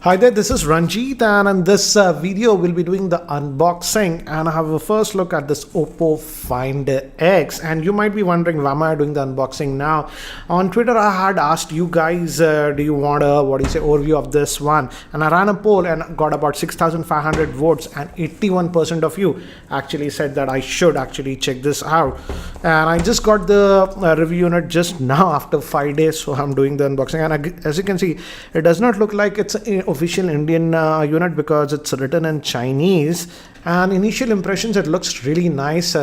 Hi there, this is Ranjit, and in this video we'll be doing the unboxing and I have a first look at this Oppo Find X. And you might be wondering, why am I doing the unboxing now? On Twitter I had asked you guys, do you want a overview of this one, and I ran a poll and got about 6,500 votes, and 81% of you actually said that I should actually check this out. And I just got the review unit just now after 5 days, so I'm doing the unboxing. And as you can see, it does not look like it's an official Indian unit because it's written in Chinese. And initial impressions, it looks really nice.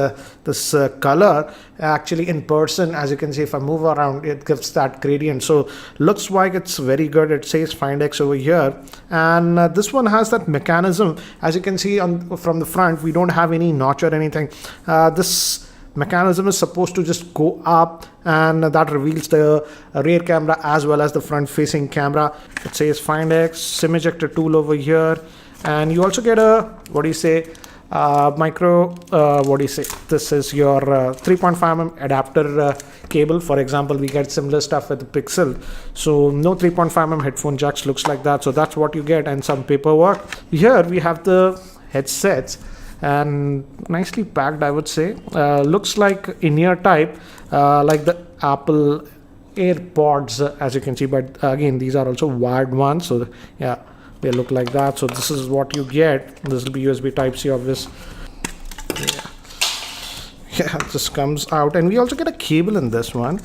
This color actually in person, as you can see, if I move around, it gives that gradient, so looks like it's very good. It says Find X over here, and this one has that mechanism. As you can see from the front, we don't have any notch or anything. This mechanism is supposed to just go up, and that reveals the rear camera as well as the front facing camera. It says Find X, SIM ejector tool over here, and you also get a micro this is your 3.5mm adapter cable. For example, we get similar stuff with the Pixel, so no 3.5mm headphone jacks, looks like that. So that's what you get, and some paperwork. Here we have the headsets, and nicely packed, I would say. Looks like in-ear type, like the Apple AirPods, as you can see, but again, these are also wired ones, so yeah, they look like that. So this is what you get. This will be USB type C, obvious. Yeah, this comes out, and we also get a cable in this one.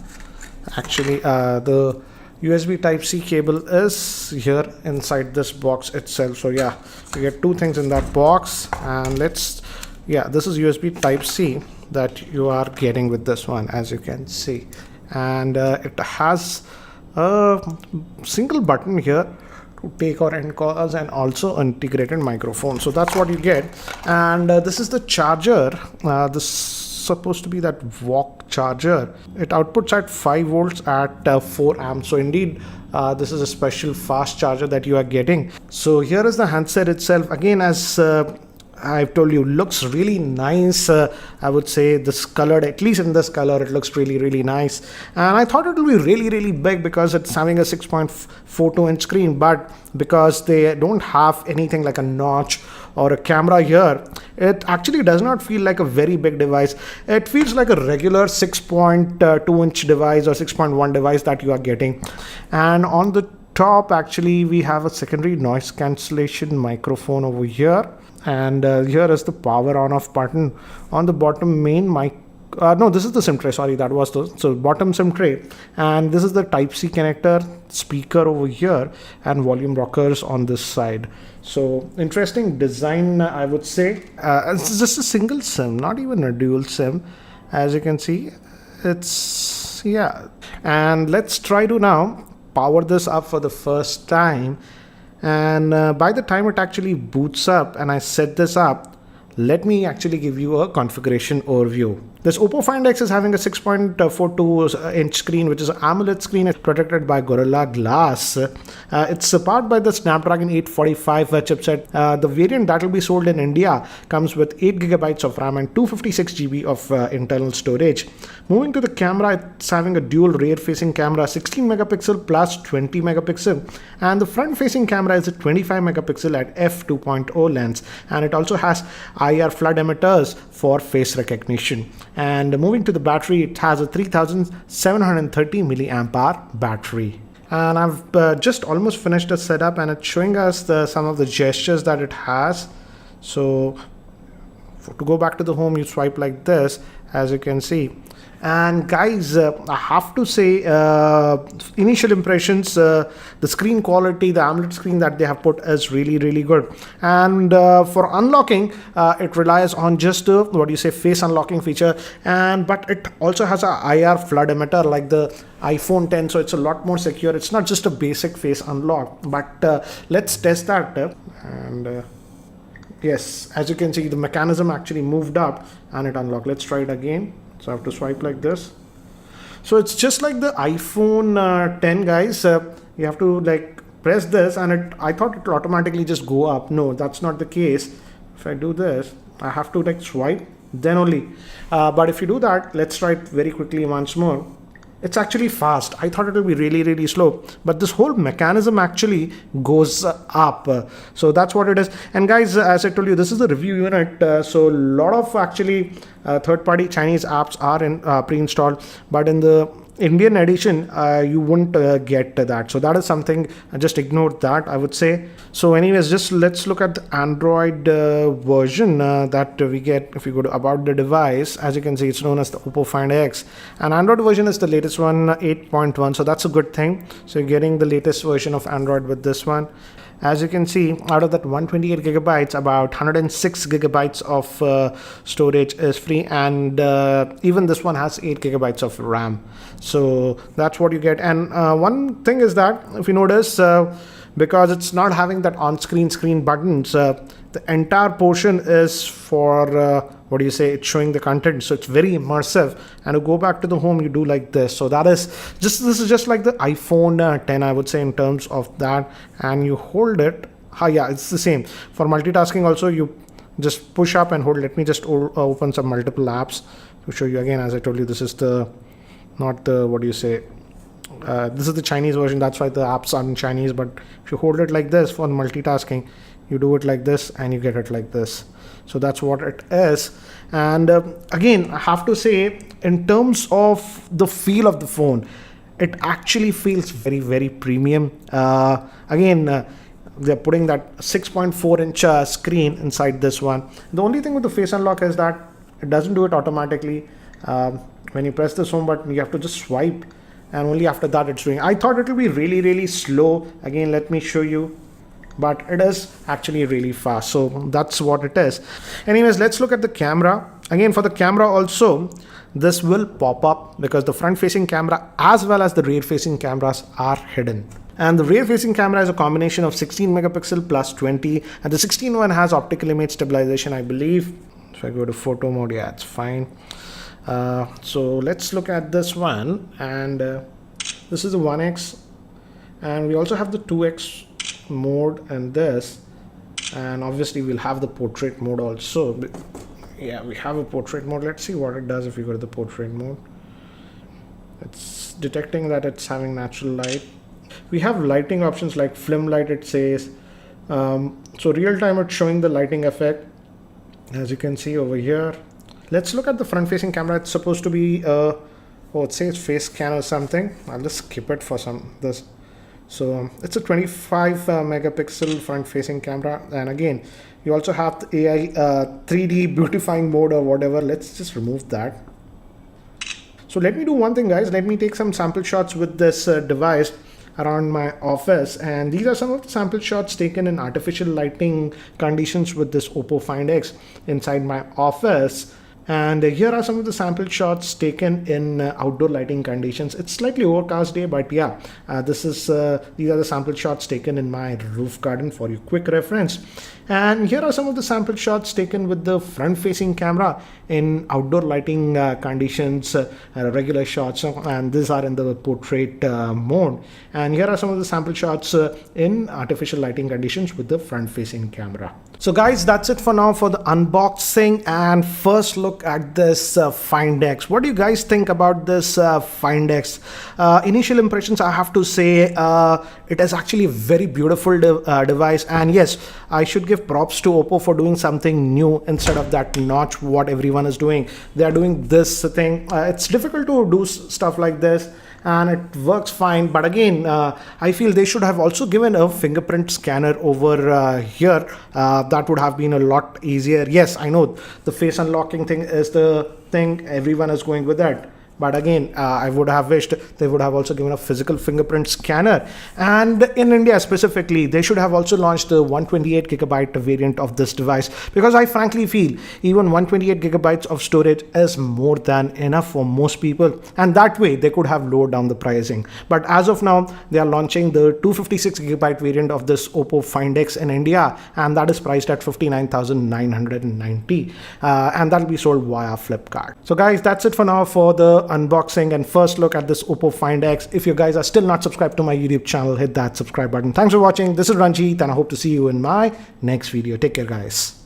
Actually, the USB type C cable is here inside this box itself. So yeah, you get two things in that box, and this is USB type C that you are getting with this one, as you can see. And it has a single button here to take or end calls, and also integrated microphone. So that's what you get. And this is the charger. This supposed to be that VOOC charger. It outputs at 5 volts at 4 amps. So indeed, this is a special fast charger that you are getting. So here is the handset itself. Again, as I've told you, looks really nice. I would say this colored, at least in this color, it looks really nice. And I thought it would be really big because it's having a 6.42 inch screen, but because they don't have anything like a notch or a camera here, it actually does not feel like a very big device. It feels like a regular 6.2 inch device or 6.1 device that you are getting. And on the top, actually, we have a secondary noise cancellation microphone over here. And here is the power on off button. On the bottom, main mic, no, this is the SIM tray, sorry, that was the bottom SIM tray. And this is the type C connector, speaker over here, and volume rockers on this side. So interesting design, I would say. It's just a single SIM, not even a dual SIM. As you can see, it's, yeah. And let's try to now power this up for the first time. And by the time it actually boots up and I set this up, let me actually give you a configuration overview. This Oppo Find X is having a 6.42 inch screen, which is an AMOLED screen. It's protected by Gorilla Glass. It's powered by the Snapdragon 845 chipset. The variant that will be sold in India comes with 8 GB of RAM and 256 GB of internal storage. Moving to the camera, it's having a dual rear-facing camera, 16 megapixel plus 20 megapixel. And the front-facing camera is a 25 megapixel at f2.0 lens. And it also has IR flood emitters for face recognition. And moving to the battery, it has a 3730 milliamp hour battery. And I've just almost finished the setup, and it's showing us some of the gestures that it has. So to go back to the home, you swipe like this, as you can see. And guys, I have to say, initial impressions, the screen quality, the AMOLED screen that they have put is really good. And for unlocking, it relies on just face unlocking feature, but it also has a IR flood emitter like the iPhone 10, so it's a lot more secure. It's not just a basic face unlock, but let's test that. And yes, as you can see, the mechanism actually moved up and it unlocked. Let's try it again. So I have to swipe like this. So it's just like the iPhone 10, guys. You have to like press this, and I thought it will automatically just go up. No, that's not the case. If I do this, I have to like swipe, then only. But if you do that, let's try it very quickly once more. it's actually fast. I thought it will be really, really slow, but this whole mechanism actually goes up. So that's what it is. And guys, as I told you, this is the review unit. So a lot of actually third-party Chinese apps are in pre-installed, but in the Indian edition, you won't get that. So that is something, just ignore that, I would say. So anyways, just let's look at the Android version that we get. If you go to about the device, as you can see, it's known as the Oppo Find X, and Android version is the latest one, 8.1. So that's a good thing. So you're getting the latest version of Android with this one. As you can see, out of that 128 gigabytes, about 106 gigabytes of storage is free, and even this one has 8 gigabytes of RAM. So that's what you get. And one thing is that if you notice, because it's not having that on-screen buttons, the entire portion is for what do you say, it's showing the content, so it's very immersive. And to go back to the home, you do like this. So that is just, this is just like the iPhone 10, I would say, in terms of that. And you hold it, yeah, it's the same for multitasking. Also, you just push up and hold. Let me just open some multiple apps to show you again. As I told you, this is the, not the, what do you say, this is the Chinese version, that's why the apps are in Chinese. But if you hold it like this for multitasking, you do it like this and you get it like this. So that's what it is. And again, I have to say, in terms of the feel of the phone, it actually feels very, very premium. Again, they're putting that 6.4-inch screen inside this one. The only thing with the face unlock is that it doesn't do it automatically. When you press this home button, you have to just swipe, and only after that it's doing. I thought it will be really, really slow. Again, let me show you. But it is actually really fast. So that's what it is. Anyways, let's look at the camera. Again, for the camera also, this will pop up because the front facing camera as well as the rear facing cameras are hidden. And the rear facing camera is a combination of 16 megapixel plus 20, and the 16 one has optical image stabilization, I believe. If I go to photo mode, yeah, it's fine. So let's look at this one, and this is the 1x, and we also have the 2x mode and this, and obviously we'll have the portrait mode also. Yeah, we have a portrait mode. Let's see what it does if you go to the portrait mode. It's detecting that it's having natural light. We have lighting options like film light, it says. So real time it's showing the lighting effect, as you can see over here. Let's look at the front facing camera. It's supposed to be oh, it says face scan or something. I'll just skip it for this. So it's a 25 megapixel front facing camera, and again you also have the AI 3D beautifying mode or whatever. Let's just remove that. So let me do one thing, guys. Let me take some sample shots with this device around my office, and these are some of the sample shots taken in artificial lighting conditions with this Oppo Find X inside my office. And here are some of the sample shots taken in outdoor lighting conditions. It's slightly overcast day, but yeah, these are the sample shots taken in my roof garden for your quick reference. And here are some of the sample shots taken with the front facing camera in outdoor lighting conditions, regular shots, and these are in the portrait mode. And here are some of the sample shots in artificial lighting conditions with the front facing camera. So guys, that's it for now for the unboxing and first look at this Find X. What do you guys think about this Find X? Initial impressions, I have to say, it is actually a very beautiful device, and yes, I should give props to Oppo for doing something new instead of that notch what everyone is doing. They are doing this thing. It's difficult to do stuff like this, and it works fine, but again, I feel they should have also given a fingerprint scanner over here. That would have been a lot easier. Yes, I know the face unlocking thing is the thing, everyone is going with that. But again, I would have wished they would have also given a physical fingerprint scanner. And in India specifically, they should have also launched the 128 gigabyte variant of this device, because I frankly feel even 128 gigabytes of storage is more than enough for most people. And that way they could have lowered down the pricing. But as of now, they are launching the 256 gigabyte variant of this Oppo Find X in India, and that is priced at 59,990. And that'll be sold via Flipkart. So guys, that's it for now for the unboxing and first look at this Oppo Find X. If you guys are still not subscribed to my YouTube channel, hit that subscribe button. Thanks for watching. This is Ranjit, and I hope to see you in my next video. Take care, guys.